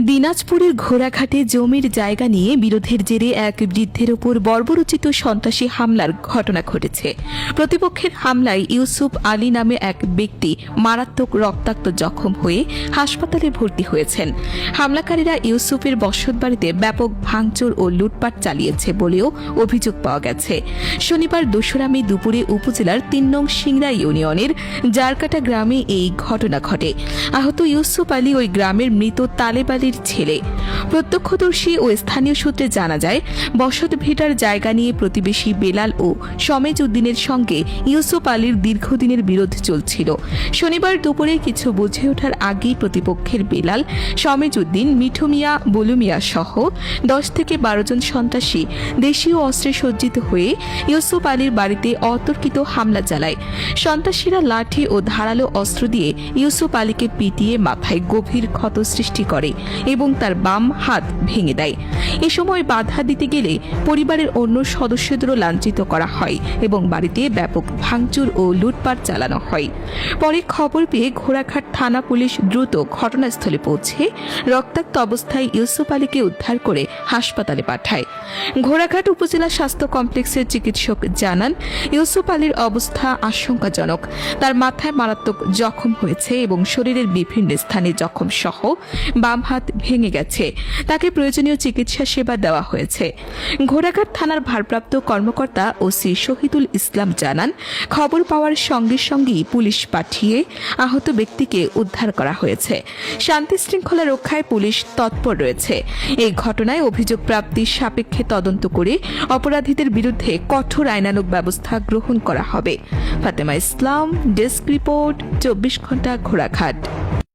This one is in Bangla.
দিনাজপুরের ঘোড়াঘাটে জমির জায়গা নিয়ে বিরোধের জেরে এক বৃদ্ধের ওপর বর্বরোচিত সন্ত্রাসী হামলার ঘটনা ঘটেছে। প্রতিপক্ষের হামলায় ইউসুফ আলী নামে এক ব্যক্তি মারাত্মক রক্তাক্ত জখম হয়ে হাসপাতালে ভর্তি হয়েছেন। হামলাকারীরা ইউসুফের বসতবাড়িতে ব্যাপক ভাঙচুর ও লুটপাট চালিয়েছে বলেও অভিযোগ পাওয়া গেছে। শনিবার ২রা মে দুপুরে উপজেলার ৩ নং সিংড়া ইউনিয়নের জারকাটা গ্রামে এই ঘটনা ঘটে। আহত ইউসুফ আলী ওই গ্রামের মৃত তালেব আলীর ছেলে। প্রত্যক্ষদর্শী ও স্থানীয় সূত্রে জানা যায়, বসত ভিটার জায়গা নিয়ে প্রতিবেশী বেলাল ও সমেজ উদ্দিনের সঙ্গে ইউসুফ আলীর দীর্ঘদিনের বিরোধ চলছিল। শনিবার দুপুরে কিছু বুঝে ওঠার আগেই প্রতিপক্ষের বেলাল, সমেজ উদ্দিন, মিঠু মিয়া, বলু মিয়া সহ ১০ থেকে ১২ জন সন্ত্রাসী দেশীয় অস্ত্রে সজ্জিত হয়ে ইউসুফ আলীর বাড়িতে অতর্কিত হামলা চালায়। সন্ত্রাসীরা লাঠি ও ধারালো অস্ত্র দিয়ে ইউসুফ আলীকে পিটিয়ে মাথায় গভীর ক্ষত সৃষ্টি করে এবং তার বাম হাত ভেঙে দেয়। এ সময় বাধা দিতে গেলে পরিবারের অন্য সদস্যদেরও লাঞ্ছিত করা হয় এবং বাড়িতে ব্যাপক ভাঙচুর ও লুটপাট চালানো হয়। পরে খবর পেয়ে ঘোড়াঘাট থানা পুলিশ দ্রুত ঘটনাস্থলে পৌঁছে রক্তাক্ত অবস্থায় ইউসুফ আলীকে উদ্ধার করে হাসপাতালে পাঠায়। ঘোড়াঘাট উপজেলা স্বাস্থ্য কমপ্লেক্সের চিকিৎসক জানান, ইউসুফ আলীর অবস্থা আশঙ্কাজনক। তার মাথায় মারাত্মক জখম হয়েছে এবং শরীরের বিভিন্ন স্থানে জখম সহ বাম হাত ভেঙে গেছে। তাকে প্রয়োজনীয় চিকিৎসা সেবা দেওয়া হয়েছে। ঘোড়াঘাট থানার ভারপ্রাপ্ত কর্মকর্তা ওসি শহীদুল ইসলাম জানান, খবর পাওয়ার সঙ্গে সঙ্গেই পুলিশ পাঠিয়ে আহত ব্যক্তিকে উদ্ধার করা হয়েছে। শান্তি শৃঙ্খলা রক্ষায় পুলিশ তৎপর রয়েছে। এই ঘটনায় অভিযোগ প্রাপ্তির সাপেক্ষে তদন্ত করে অপরাধীদের বিরুদ্ধে কঠোর আইনানুগ ব্যবস্থা গ্রহণ করা হবে। ফাতেমা ইসলাম, ডেস্ক রিপোর্ট, ২৪ ঘন্টা ঘোড়াঘাট।